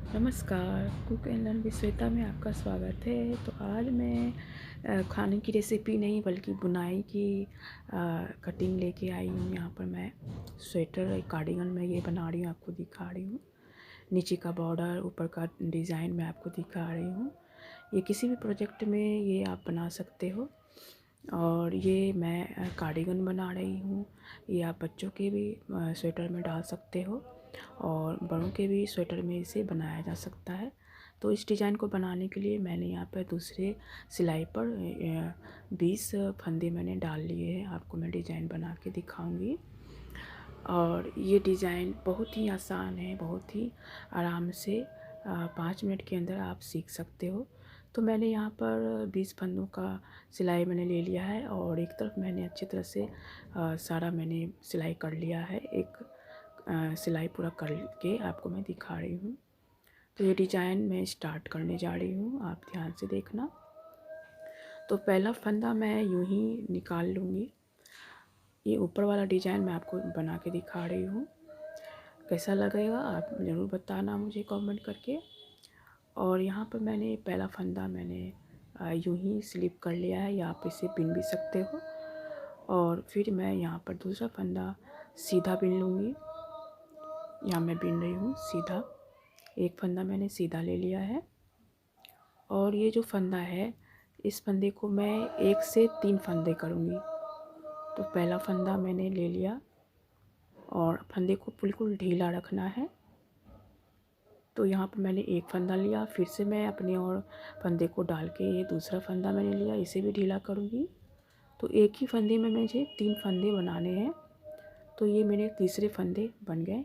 नमस्कार, cook and learn with Shweta में आपका स्वागत है। तो आज मैं खाने की रेसिपी नहीं बल्कि बुनाई की कटिंग लेके आई हूँ। यहाँ पर मैं स्वेटर कार्डिगन में ये बना रही हूँ, आपको दिखा रही हूँ। नीचे का बॉर्डर, ऊपर का डिज़ाइन मैं आपको दिखा रही हूँ। ये किसी भी प्रोजेक्ट में ये आप बना सकते हो। और ये मैं कार्डिगन बना रही हूँ। ये आप बच्चों के भी स्वेटर में डाल सकते हो और बड़ों के भी स्वेटर में इसे बनाया जा सकता है। तो इस डिज़ाइन को बनाने के लिए मैंने यहाँ पर दूसरे सिलाई पर 20 फंदे मैंने डाल लिए हैं। आपको मैं डिज़ाइन बना के दिखाऊंगी। और ये डिज़ाइन बहुत ही आसान है, बहुत ही आराम से 5 मिनट के अंदर आप सीख सकते हो। तो मैंने यहाँ पर 20 फंदों का सिलाई मैंने ले लिया है और एक तरफ मैंने अच्छी तरह से सारा मैंने सिलाई कर लिया है। एक सिलाई पूरा कर के आपको मैं दिखा रही हूँ। तो ये डिज़ाइन मैं स्टार्ट करने जा रही हूँ, आप ध्यान से देखना। तो पहला फंदा मैं यूँ ही निकाल लूँगी। ये ऊपर वाला डिज़ाइन मैं आपको बना के दिखा रही हूँ। कैसा लगेगा आप ज़रूर बताना मुझे कमेंट करके। और यहाँ पर मैंने पहला फंदा मैंने यूँ ही स्लिप कर लिया है, या आप इसे बिन भी सकते हो। और फिर मैं यहाँ पर दूसरा फंदा सीधा बिन लूँगी। यहाँ मैं बिन रही हूँ सीधा। एक फंदा मैंने सीधा ले लिया है और ये जो फंदा है, इस फंदे को मैं 1 से 3 फंदे करूँगी। तो पहला फंदा मैंने ले लिया और फंदे को बिल्कुल ढीला रखना है। तो यहाँ पर मैंने एक फंदा लिया, फिर से मैं अपने और फंदे को डाल के ये दूसरा फंदा मैंने लिया, इसे भी ढीला करूँगी। तो एक ही फंदे में मुझे 3 फंदे बनाने हैं। तो ये मेरे तीसरे फंदे बन गए।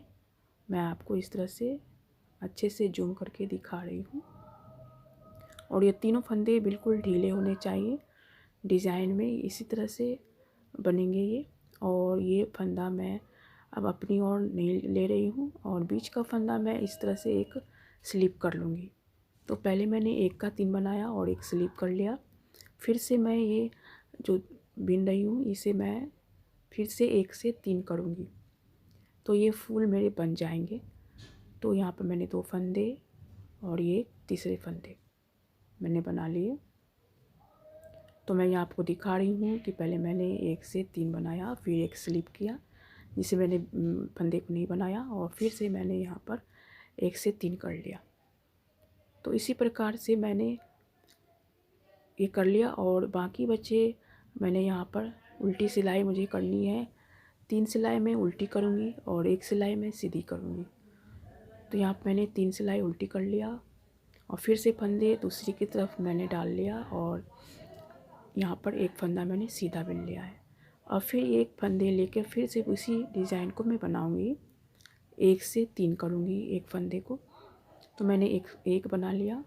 मैं आपको इस तरह से अच्छे से जूम करके दिखा रही हूँ। और ये तीनों फंदे बिल्कुल ढीले होने चाहिए डिज़ाइन में, इसी तरह से बनेंगे ये। और ये फंदा मैं अब अपनी ओर नहीं ले रही हूँ और बीच का फंदा मैं इस तरह से एक स्लिप कर लूँगी। तो पहले मैंने 1 का 3 बनाया और एक स्लिप कर लिया। फिर से मैं ये जो बिन रही हूँ इसे मैं फिर से 1 से 3 करूँगी। तो ये फूल मेरे बन जाएंगे। तो यहाँ पर मैंने 2 फंदे और ये तीसरे फंदे मैंने बना लिए। तो मैं यहाँ आपको दिखा रही हूँ कि पहले मैंने 1 से 3 बनाया, फिर एक स्लिप किया जिसे मैंने फंदे को नहीं बनाया, और फिर से मैंने यहाँ पर 1 से 3 कर लिया। तो इसी प्रकार से मैंने ये कर लिया। और बाकी बचे मैंने यहाँ पर उल्टी सिलाई मुझे करनी है। 3 सिलाई मैं उल्टी करूँगी और 1 सिलाई मैं सीधी करूँगी। तो यहाँ पर मैंने 3 सिलाई उल्टी कर लिया और फिर से फंदे दूसरी की तरफ मैंने डाल लिया और यहाँ पर एक फंदा मैंने सीधा बिन लिया है। और फिर एक फंदे लेके फिर से उसी डिज़ाइन को मैं बनाऊँगी, 1 से 3 करूँगी एक फंदे को। तो मैंने एक बना लिया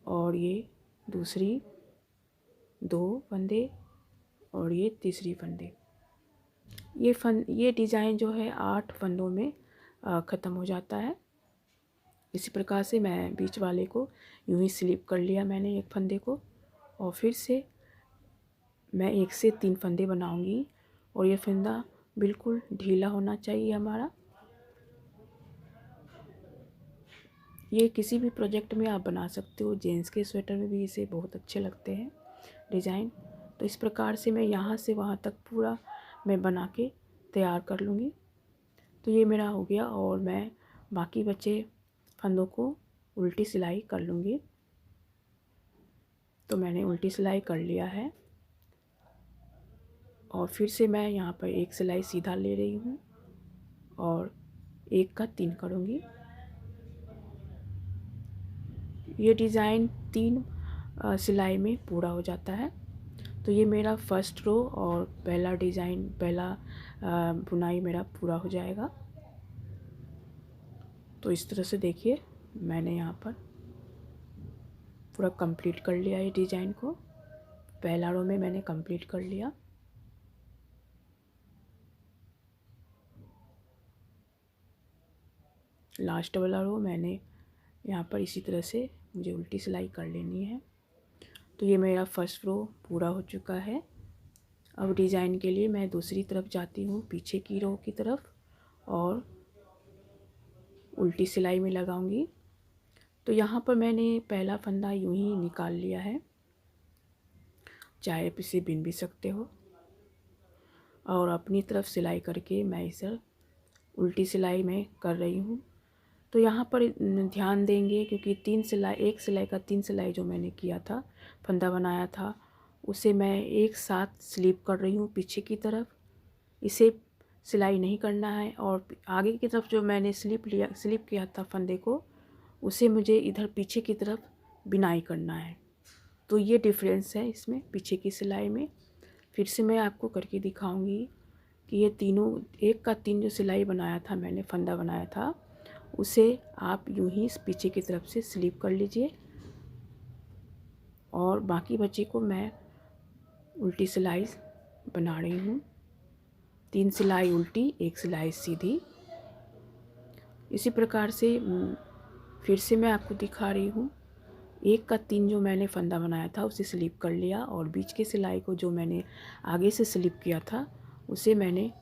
और ये दूसरी 2 फंदे और ये तीसरी फंदे। ये डिज़ाइन जो है 8 फंदों में ख़त्म हो जाता है। इसी प्रकार से मैं बीच वाले को यूँ ही स्लिप कर लिया मैंने एक फंदे को, और फिर से मैं 1 से 3 फंदे बनाऊंगी। और ये फंदा बिल्कुल ढीला होना चाहिए हमारा। ये किसी भी प्रोजेक्ट में आप बना सकते हो, जेंट्स के स्वेटर में भी इसे बहुत अच्छे लगते हैं डिज़ाइन। तो इस प्रकार से मैं यहाँ से वहाँ तक पूरा मैं बना के तैयार कर लूँगी। तो ये मेरा हो गया और मैं बाकी बचे फंदों को उल्टी सिलाई कर लूँगी। तो मैंने उल्टी सिलाई कर लिया है और फिर से मैं यहाँ पर एक सिलाई सीधा ले रही हूँ और 1 का 3 करूँगी। ये डिज़ाइन 3 सिलाई में पूरा हो जाता है। तो ये मेरा फर्स्ट रो और पहला डिज़ाइन, पहला बुनाई मेरा पूरा हो जाएगा। तो इस तरह से देखिए मैंने यहाँ पर पूरा कंप्लीट कर लिया ये डिज़ाइन को। पहला रो में मैंने कंप्लीट कर लिया। लास्ट वाला रो मैंने यहाँ पर इसी तरह से मुझे उल्टी सिलाई कर लेनी है। तो ये मेरा फर्स्ट रो पूरा हो चुका है। अब डिज़ाइन के लिए मैं दूसरी तरफ जाती हूँ, पीछे की रो की तरफ, और उल्टी सिलाई में लगाऊंगी। तो यहाँ पर मैंने पहला फंदा यूं ही निकाल लिया है, चाहे आप इसे बिन भी सकते हो। और अपनी तरफ सिलाई करके मैं इसे उल्टी सिलाई में कर रही हूँ। तो यहाँ पर ध्यान देंगे क्योंकि एक सिलाई का 3 सिलाई जो मैंने किया था, फंदा बनाया था, उसे मैं एक साथ स्लिप कर रही हूँ पीछे की तरफ। इसे सिलाई नहीं करना है। और आगे की तरफ जो मैंने स्लिप किया था फंदे को, उसे मुझे इधर पीछे की तरफ बिनाई करना है। तो ये डिफरेंस है इसमें पीछे की सिलाई में। फिर से मैं आपको करके दिखाऊंगी कि ये तीनों एक का 3 जो सिलाई बनाया था मैंने, फंदा बनाया था, उसे आप यूं ही पीछे की तरफ से स्लिप कर लीजिए। और बाकी बचे को मैं उल्टी सिलाई बना रही हूँ। 3 सिलाई उल्टी, 1 सिलाई सीधी। इसी प्रकार से फिर से मैं आपको दिखा रही हूँ। 1 का 3 जो मैंने फंदा बनाया था उसे स्लिप कर लिया, और बीच के सिलाई को जो मैंने आगे से स्लिप किया था उसे मैंने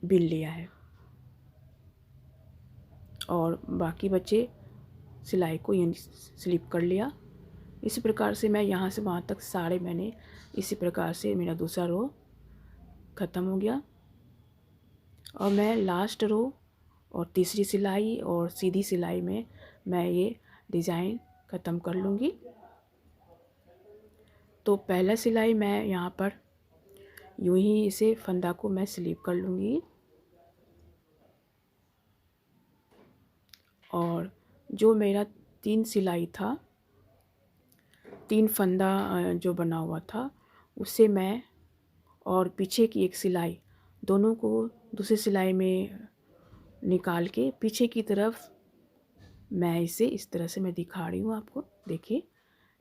बिन लिया है, और बाकी बचे सिलाई को यूँ स्लिप कर लिया। इसी प्रकार से मैं यहाँ से वहाँ तक सारे मैंने इसी प्रकार से, मेरा दूसरा रो ख़त्म हो गया। और मैं लास्ट रो और तीसरी सिलाई और सीधी सिलाई में मैं ये डिज़ाइन ख़त्म कर लूँगी। तो पहला सिलाई मैं यहाँ पर यूं ही इसे फंदा को मैं स्लिप कर लूँगी, और जो मेरा 3 सिलाई था, 3 फंदा जो बना हुआ था उसे मैं और पीछे की 1 सिलाई दोनों को दूसरी सिलाई में निकाल के पीछे की तरफ मैं इसे इस तरह से मैं दिखा रही हूँ आपको। देखिए,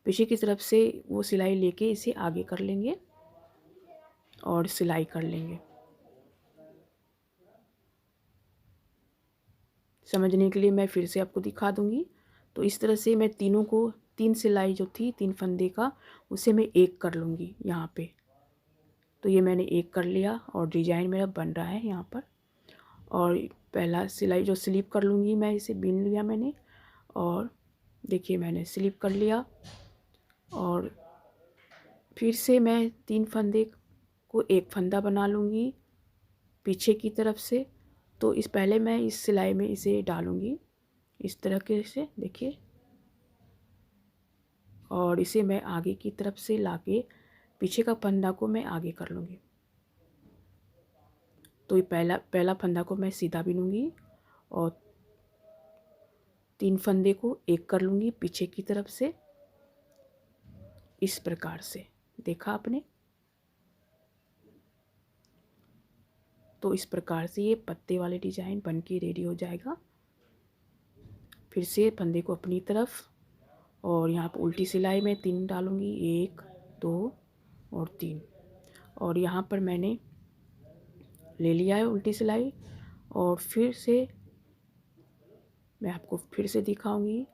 पीछे की तरफ से वो सिलाई लेके इसे आगे कर लेंगे और सिलाई कर लेंगे। समझने के लिए मैं फिर से आपको दिखा दूँगी। तो इस तरह से मैं तीनों को, 3 सिलाई जो थी 3 फंदे का, उसे मैं एक कर लूँगी यहाँ पे। तो ये मैंने एक कर लिया और डिजाइन मेरा बन रहा है यहाँ पर। और पहला सिलाई जो स्लिप कर लूँगी मैं, इसे बिन लिया मैंने, और देखिए मैंने स्लिप कर लिया। और फिर से मैं 3 फंदे को एक फंदा बना लूँगी पीछे की तरफ से। तो इस पहले मैं इस सिलाई में इसे डालूँगी इस तरह के से, देखिए, और इसे मैं आगे की तरफ से लाके पीछे का फंदा को मैं आगे कर लूँगी। तो ये पहला फंदा को मैं सीधा बिनूँगी और 3 फंदे को एक कर लूँगी पीछे की तरफ से, इस प्रकार से। देखा आपने? तो इस प्रकार से ये पत्ते वाले डिजाइन बन के रेडी हो जाएगा। फिर से फंदे को अपनी तरफ, और यहाँ पर उल्टी सिलाई में 3 डालूँगी, 1 2 और 3। और यहाँ पर मैंने ले लिया है उल्टी सिलाई। और फिर से मैं आपको फिर से दिखाऊंगी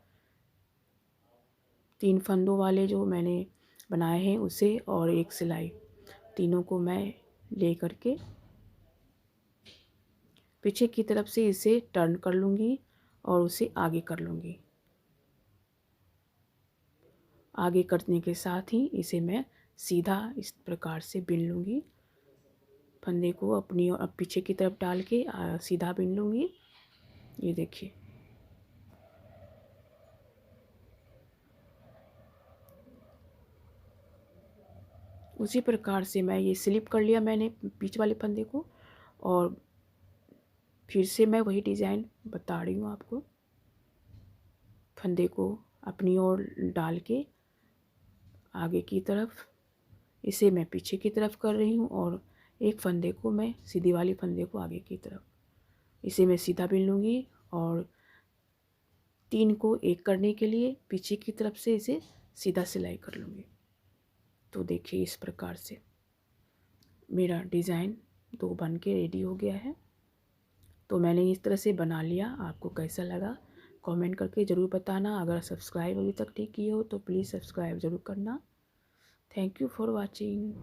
3 फंदों वाले जो मैंने बनाए हैं उसे, और 1 सिलाई, तीनों को मैं ले करके पीछे की तरफ से इसे टर्न कर लूँगी और उसे आगे कर लूँगी। आगे करने के साथ ही इसे मैं सीधा इस प्रकार से बिन लूँगी। फंदे को अपनी और पीछे की तरफ डाल के सीधा बिन लूँगी। ये देखिए, उसी प्रकार से मैं ये स्लिप कर लिया मैंने बीच वाले फंदे को, और फिर से मैं वही डिज़ाइन बता रही हूँ आपको। फंदे को अपनी ओर डाल के आगे की तरफ, इसे मैं पीछे की तरफ कर रही हूँ, और एक फंदे को मैं सीधी वाली फंदे को आगे की तरफ, इसे मैं सीधा बिन लूँगी। और 3 को एक करने के लिए पीछे की तरफ से इसे सीधा सिलाई कर लूँगी। तो देखिए, इस प्रकार से मेरा डिज़ाइन 2 बन के रेडी हो गया है। तो मैंने इस तरह से बना लिया। आपको कैसा लगा कमेंट करके ज़रूर बताना। अगर सब्सक्राइब अभी तक नहीं किए हो तो प्लीज़ सब्सक्राइब ज़रूर करना। Thank you for watching.